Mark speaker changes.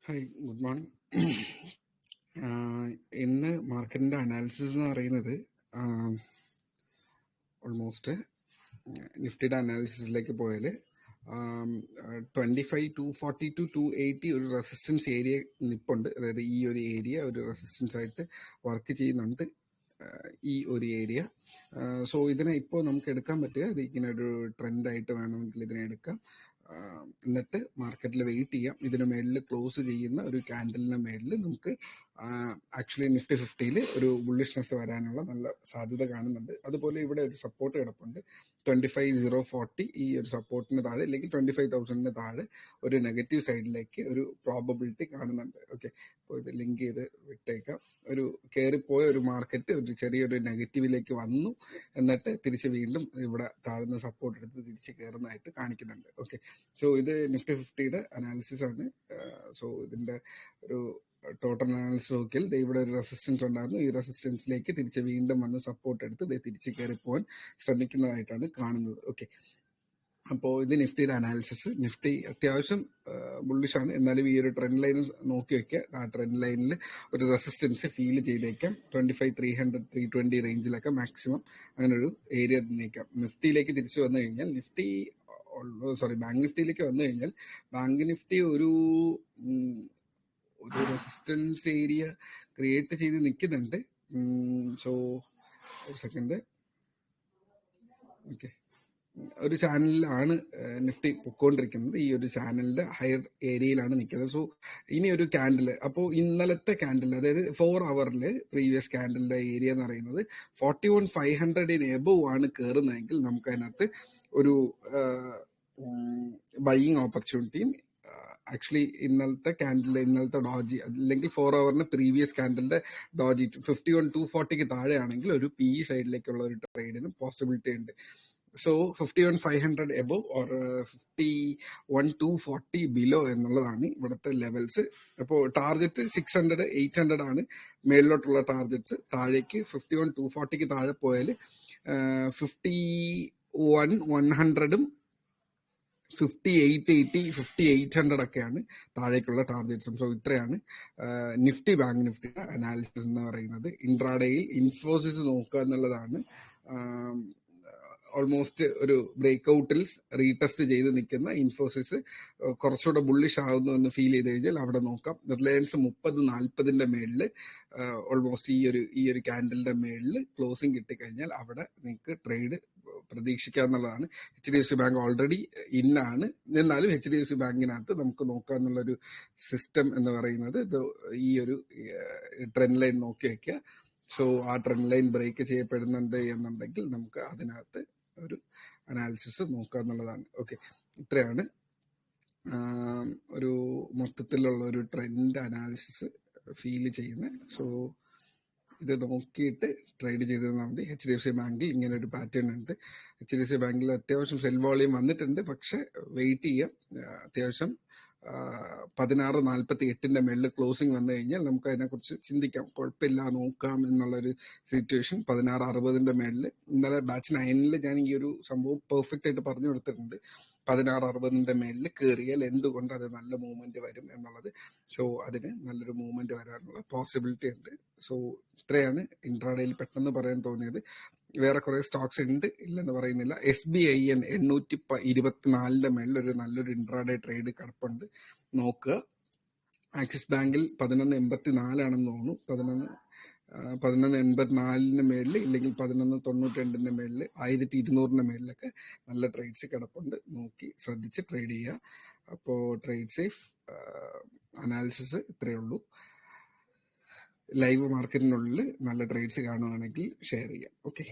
Speaker 1: Hi, good morning. ഇന്ന് മാർക്കറ്റിൻ്റെ analysis എന്ന് പറയുന്നത് ഓൾമോസ്റ്റ് നിഫ്റ്റിയുടെ അനാലിസിസിലേക്ക് പോയാൽ 25,240 to 280 ഒരു റെസിസ്റ്റൻസ് ഏരിയ നിപ്പുണ്ട്. അതായത് ഈ ഒരു ഏരിയ ഒരു റെസിസ്റ്റൻസ് ആയിട്ട് വർക്ക് ചെയ്യുന്നുണ്ട്, ഈ ഒരു ഏരിയ. സോ ഇതിനെ ഇപ്പോൾ നമുക്ക് എടുക്കാൻ പറ്റുക, ഇത് ഇങ്ങനെ ഒരു ട്രെൻഡായിട്ട് വേണമെങ്കിൽ ഇതിനെ എടുക്കാം. എന്നിട്ട് മാർക്കറ്റിൽ വെയിറ്റ് ചെയ്യാം. ഇതിന് മേളിൽ ക്ലോസ് ചെയ്യുന്ന ഒരു ക്യാൻഡലിന് മേളിൽ നമുക്ക് ആക്ച്വലി നിഫ്റ്റി 50-ൽ ഒരു ബുള്ളിഷ്നെസ് വരാനുള്ള നല്ല സാധ്യത കാണുന്നുണ്ട്. അതുപോലെ ഇവിടെ ഒരു സപ്പോർട്ട് കിടപ്പുണ്ട് 25,040. ഈ ഒരു സപ്പോർട്ടിന് താഴെ അല്ലെങ്കിൽ 25,000-ന് താഴെ ഒരു നെഗറ്റീവ് സൈഡിലേക്ക് ഒരു പ്രോബബിലിറ്റി കാണുന്നുണ്ട്. ഓക്കെ, അപ്പോൾ ഇത് ലിങ്ക് ചെയ്ത് വിട്ടേക്കാം. ഒരു കയറിപ്പോയ ഒരു മാർക്കറ്റ് ഒരു ചെറിയൊരു നെഗറ്റീവിലേക്ക് വന്നു, എന്നിട്ട് തിരിച്ച് വീണ്ടും ഇവിടെ താഴ്ന്ന സപ്പോർട്ട് എടുത്ത് തിരിച്ച് കയറുന്നതായിട്ട് കാണിക്കുന്നുണ്ട്. ഓക്കെ, സോ ഇത് നിഫ്റ്റി 50-യുടെ അനാലിസിസ് ആണ്. സോ ഇതിൻ്റെ ഒരു ടോട്ടൽ അനാലിസിസ് നോക്കിയാൽ ഇവിടെ ഒരു റെസിസ്റ്റൻസ് ഉണ്ടായിരുന്നു. ഈ റെസിസ്റ്റൻസിലേക്ക് തിരിച്ച് വീണ്ടും വന്ന് സപ്പോർട്ട് എടുത്ത് തിരിച്ച് കയറി പോകാൻ ശ്രമിക്കുന്നതായിട്ടാണ് കാണുന്നത്. ഓക്കെ, അപ്പോൾ ഇത് നിഫ്റ്റിയുടെ അനാലിസിസ്. നിഫ്റ്റി അത്യാവശ്യം ബുള്ളിഷാണ്, എന്നാലും ഈ ഒരു ട്രെൻഡ് ലൈൻ നോക്കി വെക്കുക. ആ ട്രെൻഡ് ലൈനിൽ ഒരു റെസിസ്റ്റൻസ് ഫീൽ ചെയ്തേക്കാം. 25,300 320 റേഞ്ചിലൊക്കെ മാക്സിമം അങ്ങനെ ഒരു ഏരിയ നീക്കാം. നിഫ്റ്റിയിലേക്ക് തിരിച്ചു വന്നു കഴിഞ്ഞാൽ ബാങ്ക് നിഫ്റ്റിയിലേക്ക് വന്നു കഴിഞ്ഞാൽ ബാങ്ക് നിഫ്റ്റി ഒരു റെസിസ്റ്റൻസ് ഏരിയ ക്രിയേറ്റ് ചെയ്ത് നിൽക്കുന്നുണ്ട്. സോ ഒരു സെക്കൻഡ്. ഓക്കെ, ഒരു ചാനലിലാണ് നിഫ്റ്റി പൊക്കോണ്ടിരിക്കുന്നത്. ഈ ഒരു ചാനലിന്റെ ഹയർ ഏരിയയിലാണ് നിൽക്കുന്നത്. സോ ഇനി ഒരു ക്യാൻഡിൽ, അപ്പോൾ ഇന്നലത്തെ ക്യാൻഡിൽ, അതായത് 4 hourൽ പ്രീവിയസ് ക്യാൻഡിലിന്റെ ഏരിയ എന്ന് പറയുന്നത് 41,500 എബവ് ആണ് കയറുന്നതെങ്കിൽ നമുക്ക് അതിനകത്ത് ഒരു ബൈയിങ് ഓപ്പർച്യൂണിറ്റിയും ആക്ച്വലി ഇന്നലത്തെ ഡോജി അല്ലെങ്കിൽ 4 hourന് പ്രീവിയസ് ക്യാൻഡലിന്റെ ഡോജി 51,240 താഴെയാണെങ്കിൽ ഒരു PE സൈഡിലേക്കുള്ള ഒരു ട്രേഡിനും പോസിബിലിറ്റി ഉണ്ട്. സോ 51,500 എബവ് ഓർ 51,240 ബിലോ എന്നുള്ളതാണ് ഇവിടുത്തെ ലെവൽസ്. അപ്പോൾ ടാർഗറ്റ് 600 800 ആണ് മേളിലോട്ടുള്ള ടാർഗറ്റ്സ്. താഴേക്ക് 51,240 താഴെ പോയാൽ 51,100-ഉം 5880 5800 ഒക്കെയാണ് താഴേക്കുള്ള ടാർഗറ്റ്സും. സോ ഇത്രയാണ് നിഫ്റ്റി ബാങ്ക് നിഫ്റ്റിയുടെ അനാലിസിസ് എന്ന് പറയുന്നത്. ഇൻട്രാഡേയിൽ ഇൻഫോസിസ് നോക്കുക എന്നുള്ളതാണ്. ഓൾമോസ്റ്റ് ഒരു ബ്രേക്ക്ഔട്ടിൽ റീടെസ്റ്റ് ചെയ്ത് നിൽക്കുന്ന ഇൻഫോസിസ് കുറച്ചുകൂടെ ബുള്ളിഷ് ആകുന്നു എന്ന് ഫീൽ ചെയ്ത് കഴിഞ്ഞാൽ അവിടെ നോക്കാം. റിലയൻസ് 30-40 മേളിൽ ഓൾമോസ്റ്റ് ഈ ഒരു ക്യാൻഡലിന്റെ മേളിൽ ക്ലോസിംഗ് കിട്ടിക്കഴിഞ്ഞാൽ അവിടെ നിങ്ങൾക്ക് ട്രേഡ് പ്രതീക്ഷിക്കാന്നുള്ളതാണ്. HDFC ബാങ്ക് ഓൾറെഡി ഇന്നാണ്, എന്നാലും HDFC ബാങ്കിനകത്ത് നമുക്ക് നോക്കാന്നുള്ളൊരു സിസ്റ്റം എന്ന് പറയുന്നത് ഈ ഒരു ട്രെൻഡ് ലൈൻ നോക്കി വയ്ക്കുക. സോ ആ ട്രെൻഡ് ലൈൻ ബ്രേക്ക് ചെയ്യപ്പെടുന്നുണ്ട് എന്നുണ്ടെങ്കിൽ നമുക്ക് അതിനകത്ത് ഒരു അനാലിസിസ് നോക്കുക എന്നുള്ളതാണ്. ഓക്കെ, ഇത്രയാണ് ഒരു മൊത്തത്തിലുള്ള ഒരു ട്രെൻഡ് അനാലിസിസ് ഫീൽ ചെയ്യുന്നത്. സോ ഇത് നോക്കിയിട്ട് ട്രേഡ് ചെയ്താൽ മതി. HDFC ബാങ്കിൽ ഇങ്ങനെ ഒരു പാറ്റേൺ ഉണ്ട്. HDFC ബാങ്കിൽ അത്യാവശ്യം സെൽ വോളിയം വന്നിട്ടുണ്ട്, പക്ഷെ വെയിറ്റ് ചെയ്യാം. അത്യാവശ്യം 16.48 മേളിൽ ക്ലോസിംഗ് വന്നു കഴിഞ്ഞാൽ നമുക്ക് അതിനെക്കുറിച്ച് ചിന്തിക്കാം. കുഴപ്പമില്ല, നോക്കാം എന്നുള്ളൊരു സിറ്റുവേഷൻ. 16.60 മേളിൽ ഇന്നലെ ബാച്ച് 9-ൽ ഞാൻ ഈ ഒരു സംഭവം പെർഫെക്റ്റ് ആയിട്ട് പറഞ്ഞു കൊടുത്തിട്ടുണ്ട്. 16.60 മേളിൽ കയറിയാൽ എന്തുകൊണ്ട് അത് നല്ല മൂവ്മെന്റ് വരും എന്നുള്ളത്. സോ അതിന് നല്ലൊരു മൂവ്മെന്റ് വരാനുള്ള പോസിബിലിറ്റി ഉണ്ട്. സോ ഇത്രയാണ് ഇൻട്രാഡേയിൽ പെട്ടെന്ന് പറയാൻ തോന്നിയത്. വേറെ കുറെ സ്റ്റോക്സ് ഉണ്ട്, ഇല്ലെന്ന് പറയുന്നില്ല. SBIN 824 മേളിൽ ഒരു നല്ലൊരു ഇൻട്രാഡേ ട്രേഡ് കിടപ്പുണ്ട്, നോക്കുക. ആക്സിസ് ബാങ്കിൽ 1184 തോന്നുന്നു. 1184 മേളിൽ ഇല്ലെങ്കിൽ 1192 മേളിൽ 1200 മേളിലൊക്കെ നല്ല ട്രേഡ്സ് കിടപ്പുണ്ട്. നോക്കി ശ്രദ്ധിച്ച് ട്രേഡ് ചെയ്യുക. അപ്പോൾ ട്രേഡ് സേഫ്. അനാലിസിസ് ഇത്രയേ ഉള്ളൂ. ലൈവ് മാർക്കറ്റിനുള്ളിൽ നല്ല ട്രേഡ്സ് കാണുകയാണെങ്കിൽ ഷെയർ ചെയ്യാം. ഓക്കെ.